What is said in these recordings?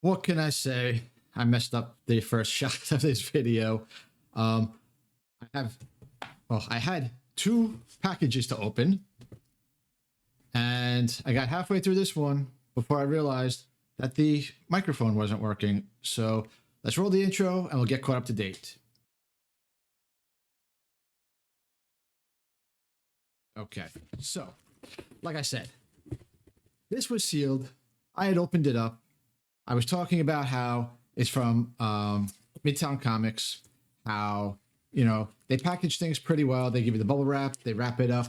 What can I say? I messed up the first shot of this video. Um, I had two packages to open, and I got halfway through this one before I realized that the microphone wasn't working. So let's roll the intro and we'll get caught up to date. Okay, so like I said, this was sealed. I had opened it up. I was talking about how it's from Midtown Comics, how, they package things pretty well. They give you the bubble wrap, they wrap it up.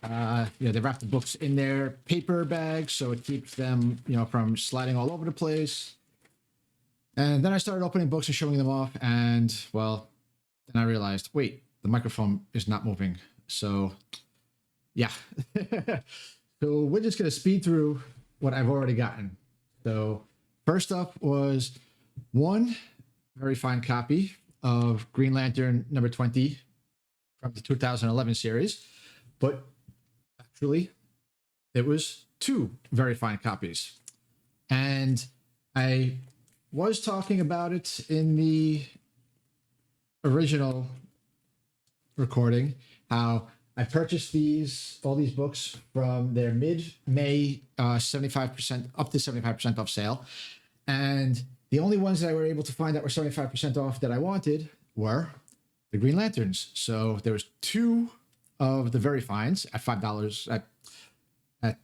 They wrap the books in their paper bags so it keeps them, from sliding all over the place. And then I started opening books and showing them off. And, well, then I realized, wait, the microphone is not moving. So, yeah. So we're just going to speed through what I've already gotten. So first up was one very fine copy of Green Lantern number 20 from the 2011 series, but actually it was two very fine copies. And I was talking about it in the original recording, how I purchased all these books from their mid-May 75% up to 75% off sale. And the only ones that I were able to find that were 75% off that I wanted were the Green Lanterns. So there was two of the very fines at $5 at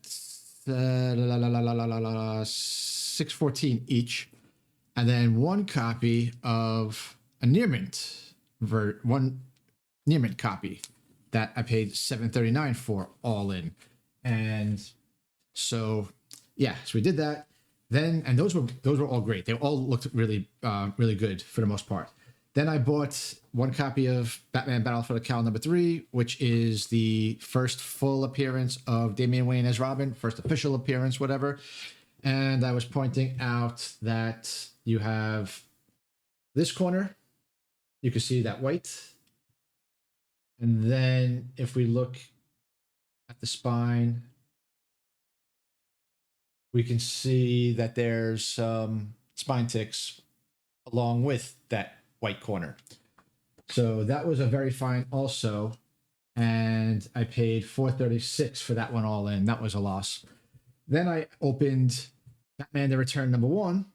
$6.14 each. And then one copy of a near mint copy that I paid $7.39 for all in. And so, yeah, so we did that. Then, and those were all great. They all looked really, really good for the most part. Then I bought one copy of Batman Battle for the Cowl number 3, which is the first full appearance of Damian Wayne as Robin, first official appearance, whatever. And I was pointing out that you have this corner, you can see that white. And then if we look at the spine, we can see that there's spine ticks along with that white corner. So that was a very fine also. And I paid $4.36 for that one all in. That was a loss. Then I opened Batman The Return number 1,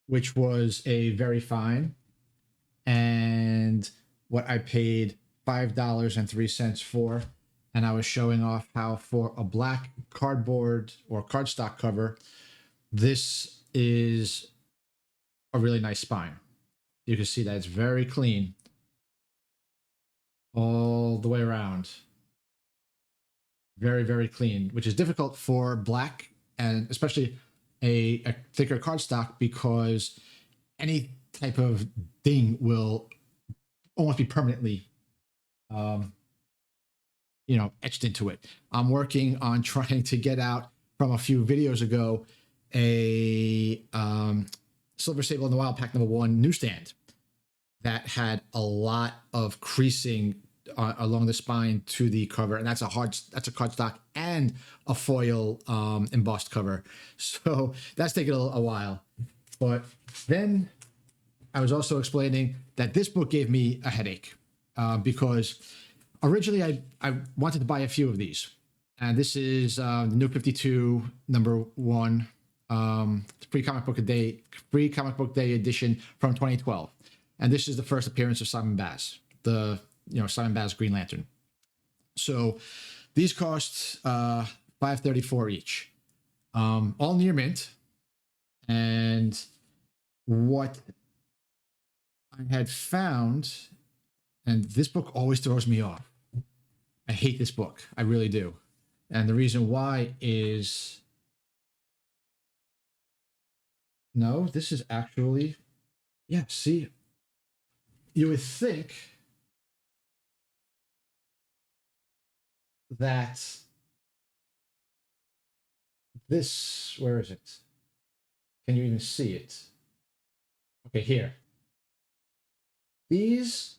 which was a very fine. And what I paid $5.03 for. And I was showing off how for a black cardboard or cardstock cover, this is a really nice spine. You can see that it's very clean all the way around. Very, very clean, which is difficult for black and especially a thicker cardstock because any type of ding will almost be permanently etched into it. I'm working on trying to get out from a few videos ago a Silver Sable in the Wild Pack number 1 newsstand that had a lot of creasing along the spine to the cover, and that's a cardstock and a foil embossed cover. So that's taken a while. But then I was also explaining that this book gave me a headache because originally I wanted to buy a few of these. And this is the New 52 number 1 free comic book day edition from 2012. And this is the first appearance of Simon Baz, the Simon Baz Green Lantern. So these cost $5.34 each, all near mint. And what I had found, and this book always throws me off. I hate this book. I really do. And the reason why is, no, this is actually, yeah, see, you would think that this, where is it? Can you even see it? Okay, here. These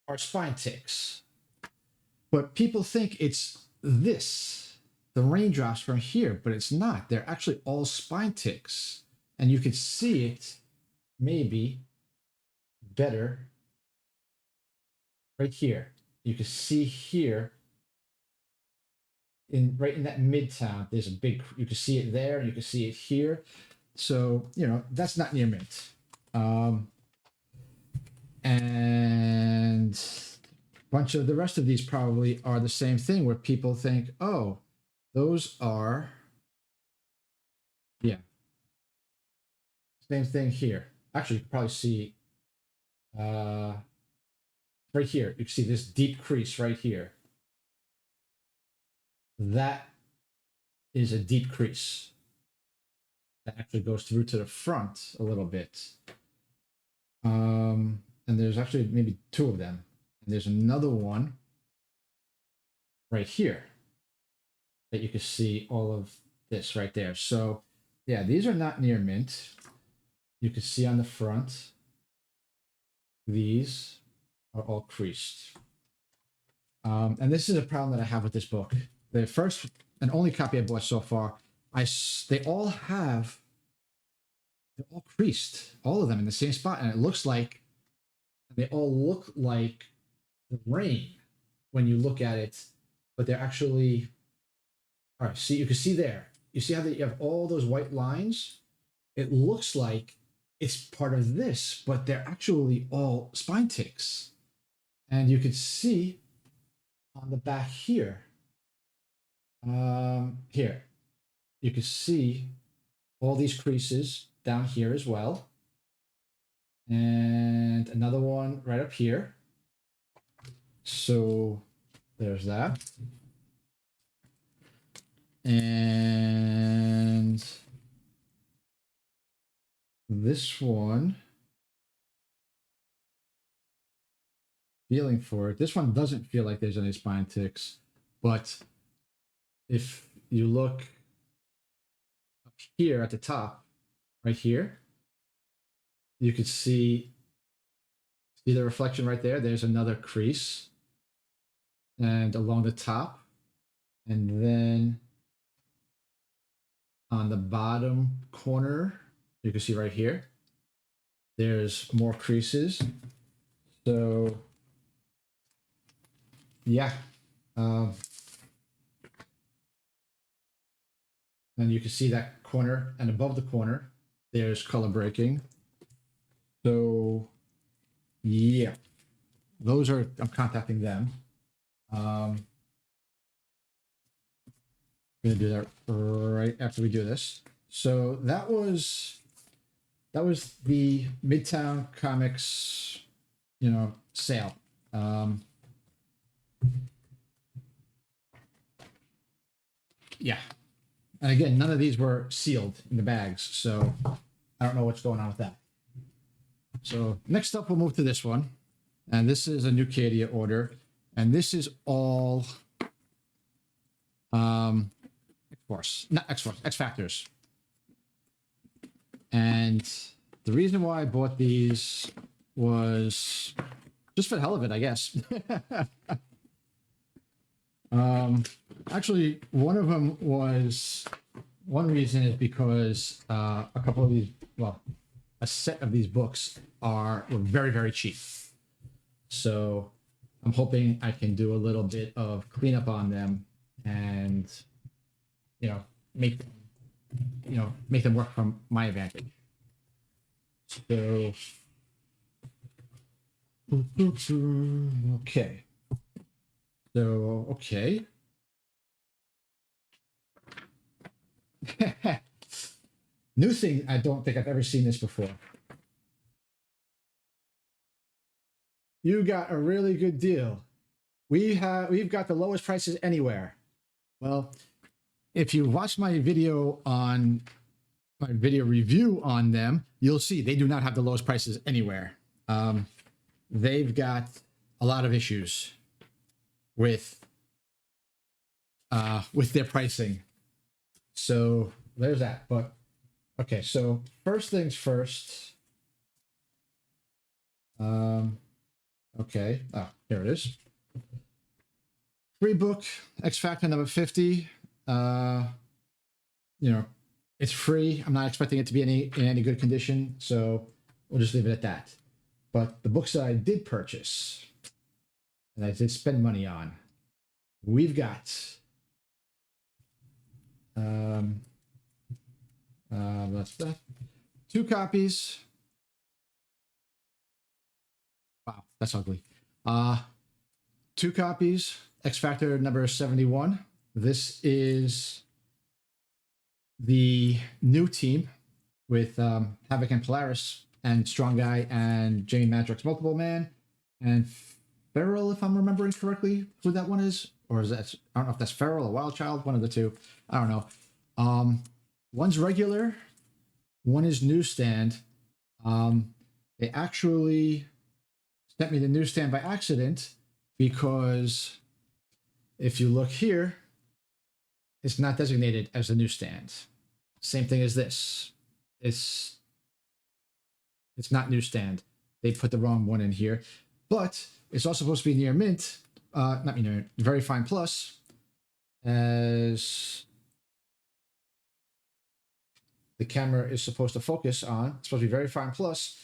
are spine ticks, but people think it's this the raindrops from here, but it's not. They're actually all spine ticks. And you could see it maybe better right here. You can see here right in that midtown, there's a big, you can see it there, you can see it here. So, you know, that's not near mint. And a bunch of the rest of these probably are the same thing where people think, oh, those are, yeah, same thing here. Actually, you can probably see right here. You can see this deep crease right here. That is a deep crease. That actually goes through to the front a little bit. And there's actually maybe two of them. And there's another one right here that you can see all of this right there. So yeah, these are not near mint. You can see on the front, these are all creased. And this is a problem that I have with this book. The first and only copy I bought so far, they're all creased, all of them in the same spot, and it looks like they all look like the rain when you look at it, but they're actually, all right, see, you can see there. You see how you have all those white lines? It looks like it's part of this, but they're actually all spine ticks. And you can see on the back here, here, you can see all these creases down here as well. And another one right up here. So there's that. And this one, feeling for it. This one doesn't feel like there's any spine ticks, but if you look up here at the top, right here, you could see the reflection right there. There's another crease, and along the top, and then on the bottom corner, you can see right here, there's more creases. So yeah, and you can see that corner, and above the corner, there's color breaking. So yeah, those are, I'm contacting them. I'm gonna do that right after we do this. So that was the Midtown Comics, you know, sale. Yeah, and again, none of these were sealed in the bags, so I don't know what's going on with that. So next up, we'll move to this one, and this is a new Cadia order, and this is all X-Force, not X-Force, X-Factors. And the reason why I bought these was just for the hell of it, I guess. Actually, one of them was, one reason is because a couple of these, well, a set of these books were very, very cheap. So I'm hoping I can do a little bit of cleanup on them and, you know, make them work from my advantage. So, okay. So, okay. New thing, I don't think I've ever seen this before. You got a really good deal. We've got the lowest prices anywhere. Well, if you watch my video review on them, you'll see they do not have the lowest prices anywhere. They've got a lot of issues with their pricing. So there's that. But okay, so first things first. Okay. Oh, here it is. Free book, X Factor number 50. You know, it's free. I'm not expecting it to be in any good condition, so we'll just leave it at that. But the books that I did purchase and I did spend money on, we've got that's that. 2 copies. Wow, that's ugly. 2 copies. X Factor number 71. This is the new team with Havoc and Polaris and Strong Guy and Jamie Madrox's Multiple Man and Feral, if I'm remembering correctly, who that one is, or is that, I don't know if that's Feral or Wild Child, one of the two. I don't know. One's regular, one is newsstand. They actually sent me the newsstand by accident because if you look here, it's not designated as the newsstand. Same thing as this. It's not newsstand. They put the wrong one in here, but it's also supposed to be near mint, not near, very fine plus, as the camera is supposed to focus on. It's supposed to be very fine plus.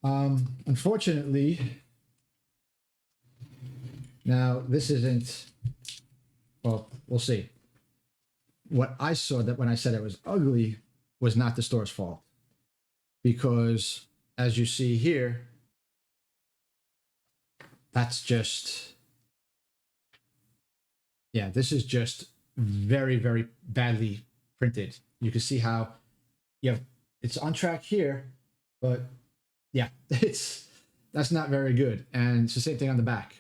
Unfortunately, now this isn't, well, we'll see. What I saw that when I said it was ugly was not the store's fault, because as you see here, that's just, yeah, this is just very, very badly printed. You can see how, yeah, it's on track here, but yeah, that's not very good. And it's the same thing on the back.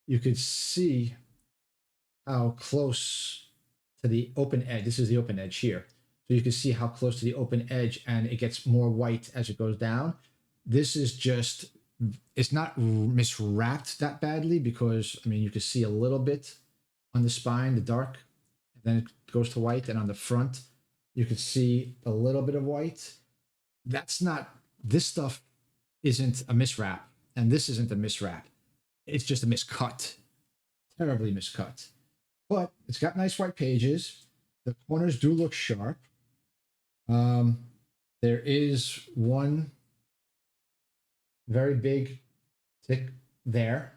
You could see how close to the open edge. This is the open edge here. So you can see how close to the open edge, and it gets more white as it goes down. This is just, it's not miswrapped that badly because, I mean, you can see a little bit on the spine, the dark, and then it goes to white. And on the front, you can see a little bit of white. That's not, this stuff isn't a miswrap, and this isn't a miswrap. It's just a miscut, terribly miscut. But it's got nice white pages. The corners do look sharp. There is one very big tick there.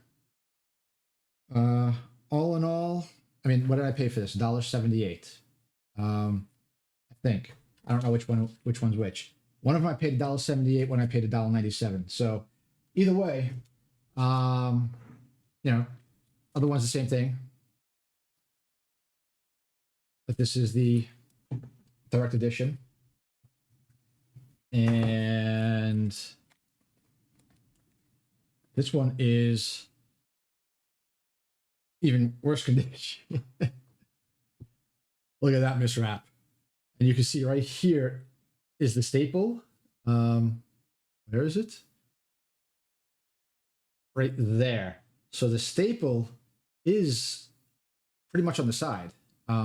All in all, I mean, what did I pay for this? $1.78. I think. I don't know which one's which. One of them I paid $1.78, one I paid $1.97. So either way, you know, other one's the same thing. But this is the direct edition. And this one is even worse condition. Look at that miswrap. And you can see right here is the staple. Where is it? Right there. So the staple is pretty much on the side.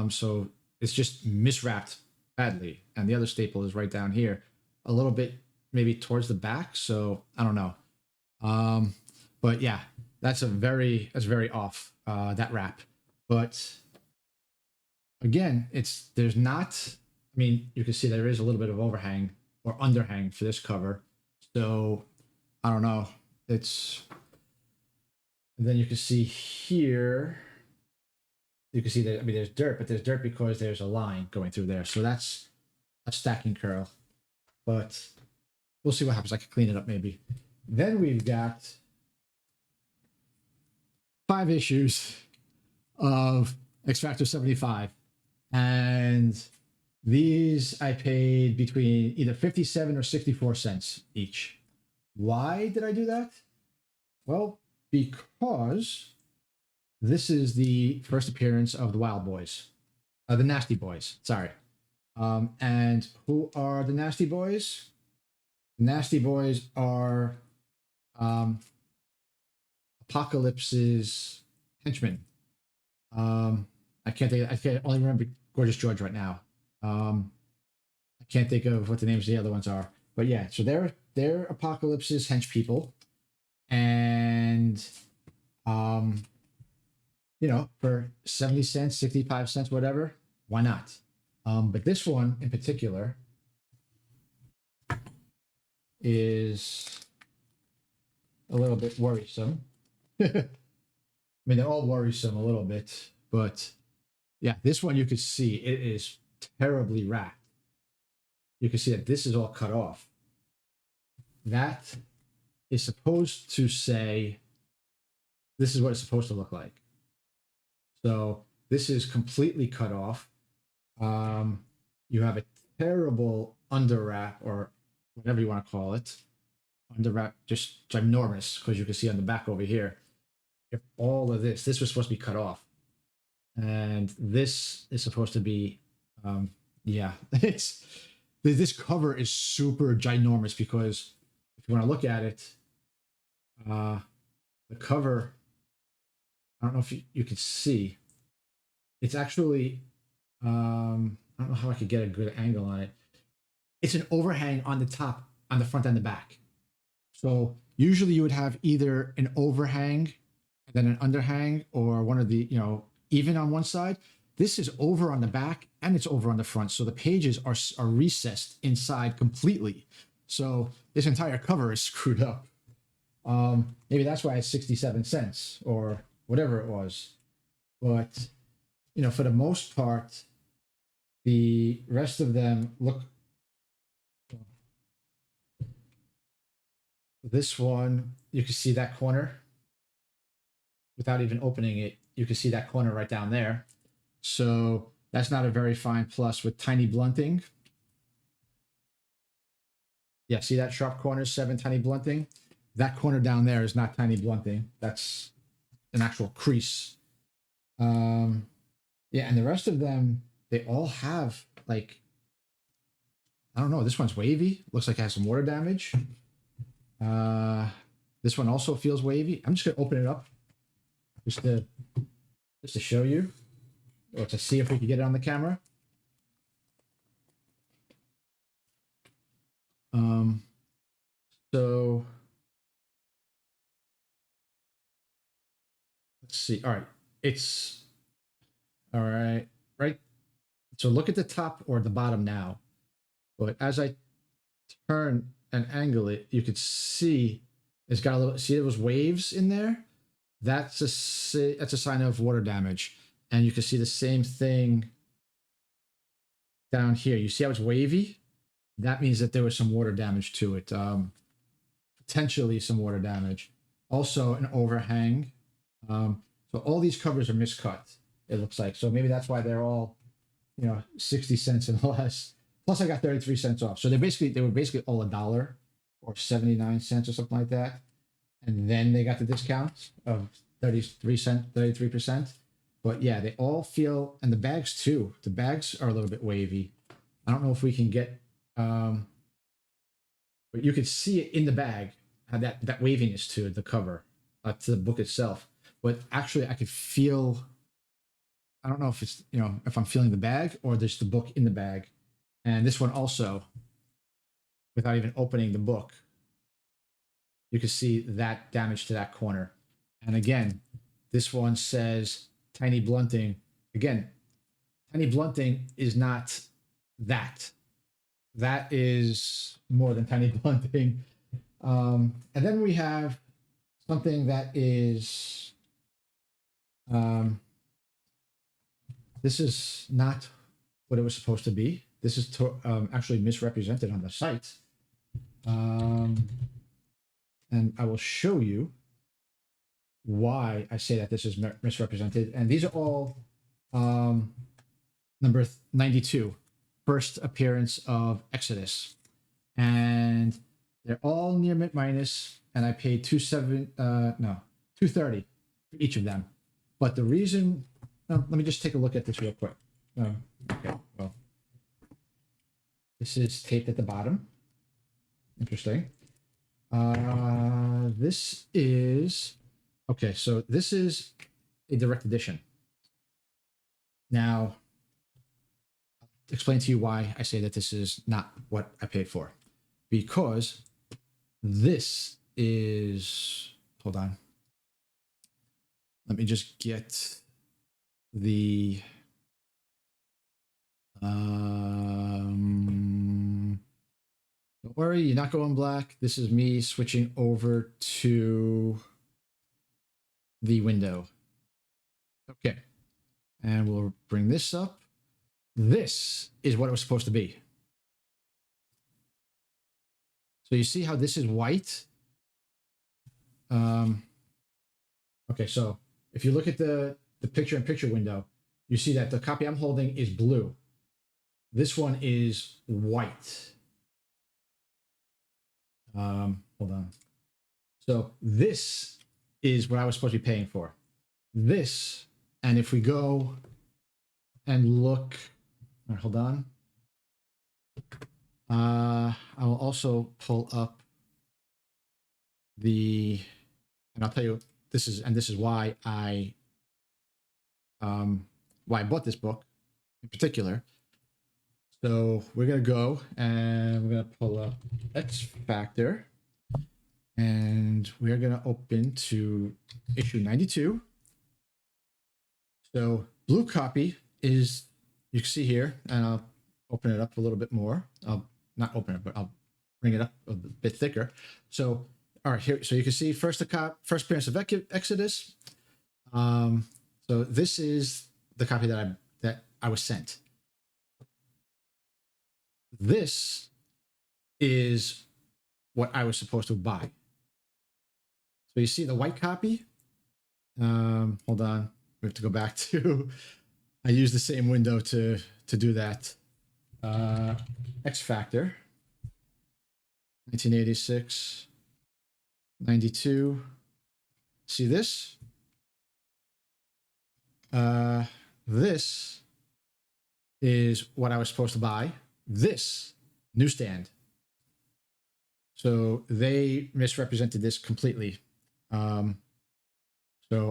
So it's just miswrapped badly. And the other staple is right down here, a little bit maybe towards the back. So I don't know. But yeah, that's very off, that wrap. But again, there's not, I mean, you can see there is a little bit of overhang or underhang for this cover. So I don't know. And then you can see here, you can see that, I mean, there's dirt, but there's dirt because there's a line going through there. So that's a stacking curl, but we'll see what happens. I can clean it up maybe. Then we've got 5 issues of X Factor 75. And these I paid between either 57 or 64 cents each. Why did I do that? Well, because this is the first appearance of the Wild Boys, the Nasty Boys, sorry. And who are the Nasty Boys? The Nasty Boys are Apocalypse's henchmen. I can only remember Gorgeous George right now. I can't think of what the names of the other ones are. But yeah, so they're Apocalypse's hench people. And you know, for 70 cents, 65 cents, whatever, why not? But this one in particular is a little bit worrisome. I mean, they're all worrisome a little bit, but yeah, this one you could see it is terribly wrapped. You can see that this is all cut off. That is supposed to say, this is what it's supposed to look like. So this is completely cut off. You have a terrible under wrap, or whatever you want to call it. Under wrap, just ginormous, because you can see on the back over here, if all of this was supposed to be cut off. And this is supposed to be, yeah, this cover is super ginormous, because if you want to look at it, the cover, I don't know if you can see, it's actually, I don't know how I could get a good angle on it. It's an overhang on the top, on the front and the back. So usually you would have either an overhang and then an underhang, or one of the, you know, even on one side. This is over on the back and it's over on the front. So the pages are recessed inside completely. So this entire cover is screwed up. Maybe that's why it's 67 cents or whatever it was. But, you know, for the most part, the rest of them look. This one, you can see that corner without even opening it. You can see that corner right down there. So that's not a very fine plus with tiny blunting. Yeah, see that sharp corner, 7 tiny blunting? That corner down there is not tiny blunting. That's an actual crease. Yeah, and the rest of them, they all have like, I don't know, this one's wavy. Looks like it has some water damage. This one also feels wavy. I'm just gonna open it up just to show you, or to see if we can get it on the camera. So let's see. All right, it's all right, right. So look at the top or the bottom now. But as I turn and angle it, you could see it's got a little. See those waves in there? That's a sign of water damage, and you can see the same thing down here. You see how it's wavy? That means that there was some water damage to it. Potentially some water damage. Also an overhang. So all these covers are miscut, it looks like. So maybe that's why they're all, you know, 60 cents and less. Plus I got 33 cents off. So they were basically all $1 or 79 cents or something like that. And then they got the discount of 33%. But yeah, they all feel, and the bags too. The bags are a little bit wavy. I don't know if we can get, but you could see it in the bag, how that waviness to the cover, to the book itself. But actually, I could feel, I don't know if it's, you know, if I'm feeling the bag or there's the book in the bag. And this one also, without even opening the book, you can see that damage to that corner. And again, this one says tiny blunting. Again, tiny blunting is not that. That is more than tiny blunting. And then we have something that is, this is not what it was supposed to be. This is actually misrepresented on the site. And I will show you why I say that this is misrepresented. And these are all number 92, first appearance of Exodus. And they're all near mint minus, and I paid $230 for each of them. But the reason, let me just take a look at this real quick. Okay, well, this is taped at the bottom. Interesting. This is, okay, so this is a direct edition. Now, I'll explain to you why I say that this is not what I paid for. Because this is, hold on. Let me just get the don't worry, you're not going black. This is me switching over to the window. Okay. And we'll bring this up. This is what it was supposed to be. So you see how this is white? Okay, so if you look at the picture-in-picture window, you see that the copy I'm holding is blue. This one is white. Hold on. So this is what I was supposed to be paying for. This, and if we go and look, hold on. I will also pull up the, and I'll tell you this is why I bought this book in particular. So we're gonna go and we're gonna pull up X Factor, and we're gonna open to issue 92. So blue copy is, you can see here, and I'll open it up a little bit more. I'll not open it, but I'll bring it up a bit thicker. So, all right, here, so you can see first appearance of Exodus. So this is the copy that I was sent. This is what I was supposed to buy. So you see the white copy. Hold on, we have to go back to. I use the same window to do that. X Factor, 1986, 92. See this? This is what I was supposed to buy. This newsstand. So they misrepresented this completely. So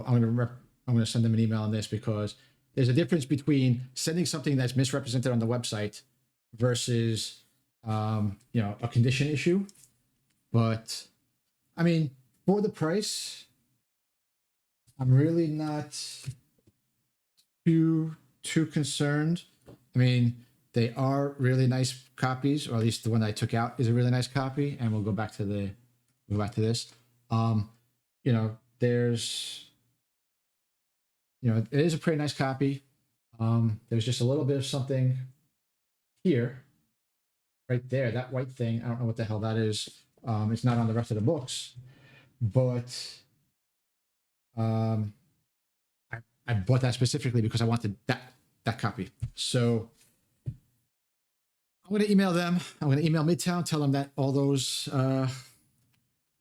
I'm going to send them an email on this, because there's a difference between sending something that's misrepresented on the website versus, a condition issue. But I mean, for the price, I'm really not too concerned. I mean, they are really nice copies, or at least the one that I took out is a really nice copy. And we'll go back to this. There's, it is a pretty nice copy. There's just a little bit of something here, right there, that white thing. I don't know what the hell that is. It's not on the rest of the books, but I bought that specifically because I wanted that copy. So I'm going to email them. I'm going to email Midtown, tell them that all those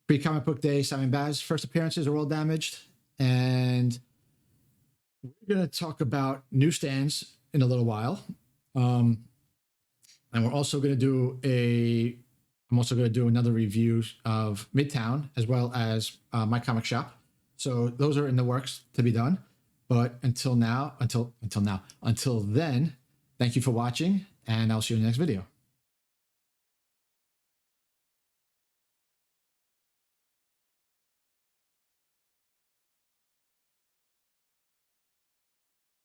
pre-comic book day Simon Baz first appearances are all damaged. And we're going to talk about newsstands in a little while. And we're also going to do I'm also going to do another review of Midtown, as well as my comic shop. So those are in the works to be done. But until then, thank you for watching, and I'll see you in the next video.